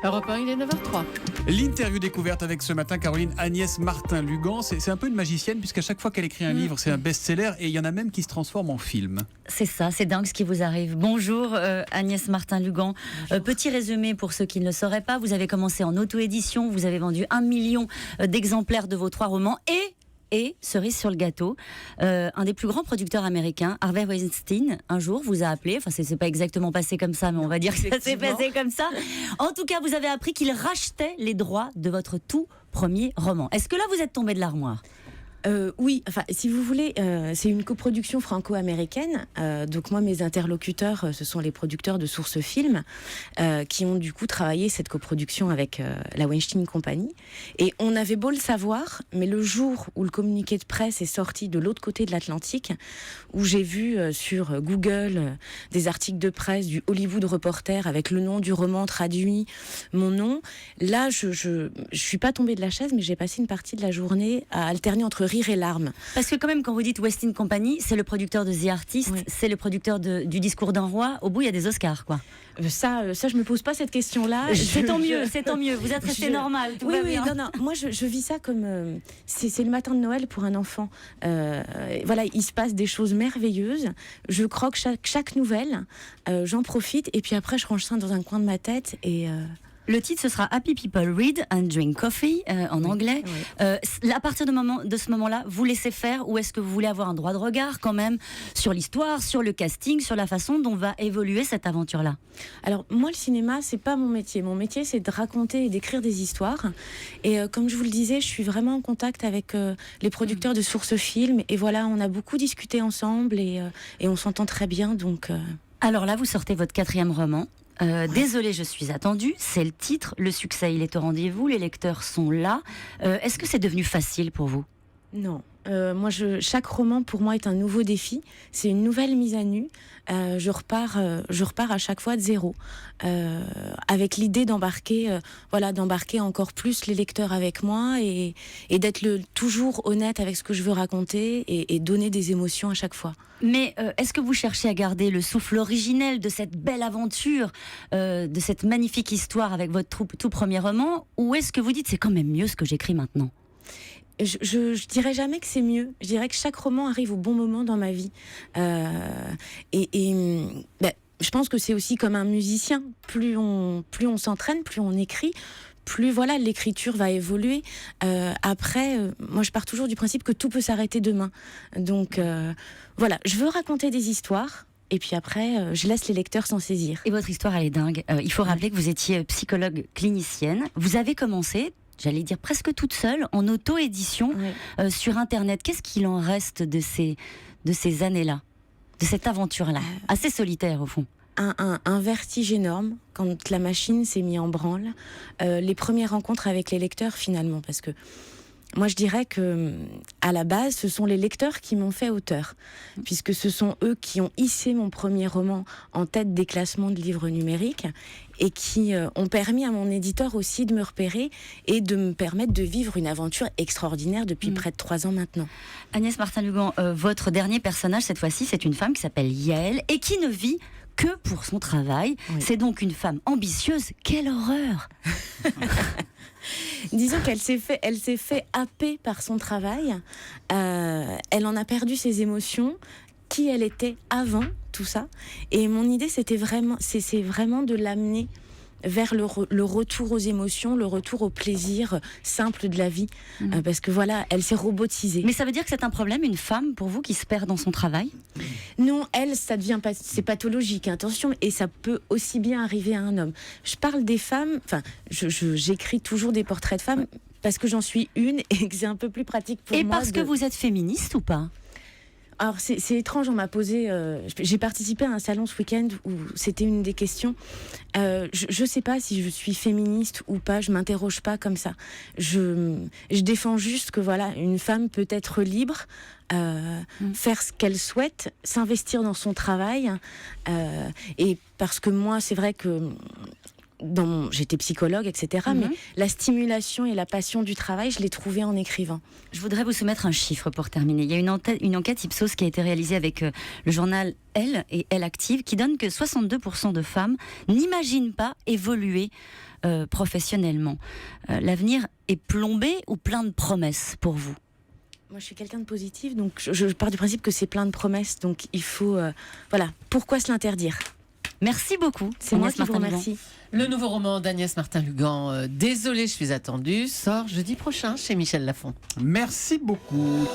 Europe 1, il est 9h03. L'interview découverte avec ce matin Caroline Agnès Martin-Lugan, c'est un peu une magicienne puisqu'à chaque fois qu'elle écrit un livre, c'est un best-seller et il y en a même qui se transforment en film. C'est ça, c'est dingue ce qui vous arrive. Bonjour Agnès Martin-Lugan. Petit résumé pour ceux qui ne le sauraient pas, vous avez commencé en auto-édition, vous avez vendu 1 million d'exemplaires de vos 3 romans et cerise sur le gâteau, un des plus grands producteurs américains, Harvey Weinstein, un jour vous a appelé, enfin c'est pas exactement passé comme ça, mais on va dire que ça s'est passé comme ça. En tout cas, vous avez appris qu'il rachetait les droits de votre tout premier roman. Est-ce que là vous êtes tombé de l'armoire ? Oui, enfin, si vous voulez, c'est une coproduction franco-américaine. Donc moi, mes interlocuteurs, ce sont les producteurs de Source Film, qui ont du coup travaillé cette coproduction avec la Weinstein Company. Et on avait beau le savoir, mais le jour où le communiqué de presse est sorti de l'autre côté de l'Atlantique, où j'ai vu sur Google des articles de presse du Hollywood Reporter avec le nom du roman traduit, mon nom, là, je suis pas tombée de la chaise, mais j'ai passé une partie de la journée à alterner entre rire et larmes. Parce que quand même, quand vous dites Weinstein Company, c'est le producteur de The Artist, oui. C'est le producteur du Discours d'un roi. Au bout, il y a des Oscars, quoi. Ça, je me pose pas cette question-là. C'est tant mieux. Vous êtes resté normal. Tout va bien. Non. Moi, je vis ça comme c'est le matin de Noël pour un enfant. Voilà, il se passe des choses merveilleuses. Je croque chaque nouvelle. J'en profite et puis après, je range ça dans un coin de ma tête et. Le titre, ce sera Happy People Read and Drink Coffee en anglais. Oui. À partir de ce moment-là, vous laissez faire ou est-ce que vous voulez avoir un droit de regard quand même sur l'histoire, sur le casting, sur la façon dont va évoluer cette aventure-là ? Alors moi, le cinéma, c'est pas mon métier. Mon métier, c'est de raconter et d'écrire des histoires. Et comme je vous le disais, je suis vraiment en contact avec les producteurs de Source Film. Et voilà, on a beaucoup discuté ensemble et on s'entend très bien. Donc. Alors là, vous sortez votre 4e roman. Désolée, je suis attendue, c'est le titre, le succès il est au rendez-vous, les lecteurs sont là. Est-ce que c'est devenu facile pour vous ? Non. Moi, chaque roman pour moi est un nouveau défi. C'est une nouvelle mise à nu. Je repars à chaque fois de zéro, avec l'idée d'embarquer encore plus les lecteurs avec moi et d'être toujours honnête avec ce que je veux raconter et donner des émotions à chaque fois. Mais est-ce que vous cherchez à garder le souffle originel de cette belle aventure, de cette magnifique histoire avec votre tout premier roman, ou est-ce que vous dites c'est quand même mieux ce que j'écris maintenant ? Je dirais jamais que c'est mieux. Je dirais que chaque roman arrive au bon moment dans ma vie. Je pense que c'est aussi comme un musicien. Plus on s'entraîne, plus on écrit, plus l'écriture va évoluer. Après, moi je pars toujours du principe que tout peut s'arrêter demain. Donc je veux raconter des histoires. Et puis après, je laisse les lecteurs s'en saisir. Et votre histoire, elle est dingue. Il faut rappeler que vous étiez psychologue clinicienne. Vous avez commencé, j'allais dire presque toute seule, en auto-édition sur Internet. Qu'est-ce qu'il en reste de ces années-là, de cette aventure-là, assez solitaire au fond ? Un vertige énorme quand la machine s'est mise en branle. Les premières rencontres avec les lecteurs finalement, parce que moi je dirais que à la base ce sont les lecteurs qui m'ont fait auteur, puisque ce sont eux qui ont hissé mon premier roman en tête des classements de livres numériques et qui ont permis à mon éditeur aussi de me repérer et de me permettre de vivre une aventure extraordinaire depuis près de 3 ans maintenant. Agnès Martin-Lugan, votre dernier personnage cette fois-ci, c'est une femme qui s'appelle Yael et qui ne vit que pour son travail. Oui. C'est donc une femme ambitieuse. Quelle horreur! Disons qu'elle s'est fait happer par son travail. Elle en a perdu ses émotions, qui elle était avant tout ça. Et mon idée, c'est vraiment de l'amener vers le retour aux émotions, le retour au plaisir simple de la vie. Parce que elle s'est robotisée. Mais ça veut dire que c'est un problème, une femme, pour vous, qui se perd dans son travail ? Non, c'est pathologique, attention, et ça peut aussi bien arriver à un homme. Je parle des femmes, j'écris toujours des portraits de femmes, parce que j'en suis une, et que c'est un peu plus pratique pour moi. Et parce que vous êtes féministe ou pas ? Alors c'est étrange, on m'a posé. J'ai participé à un salon ce week-end où c'était une des questions. Je sais pas si je suis féministe ou pas. Je m'interroge pas comme ça. Je défends juste que une femme peut être libre, faire ce qu'elle souhaite, s'investir dans son travail. Et parce que moi, c'est vrai que j'étais psychologue, etc. Mais la stimulation et la passion du travail, je l'ai trouvée en écrivant. Je voudrais vous soumettre un chiffre pour terminer. Il y a une enquête Ipsos qui a été réalisée avec le journal Elle et Elle Active qui donne que 62% de femmes n'imaginent pas évoluer professionnellement. L'avenir est plombé ou plein de promesses pour vous? Moi, je suis quelqu'un de positif, donc je pars du principe que c'est plein de promesses. Donc il faut... voilà, pourquoi se l'interdire? Merci beaucoup. C'est moi qui vous remercie. Le nouveau roman d'Agnès Martin-Lugan, Désolée, je suis attendue, sort jeudi prochain chez Michel Lafon. Merci beaucoup.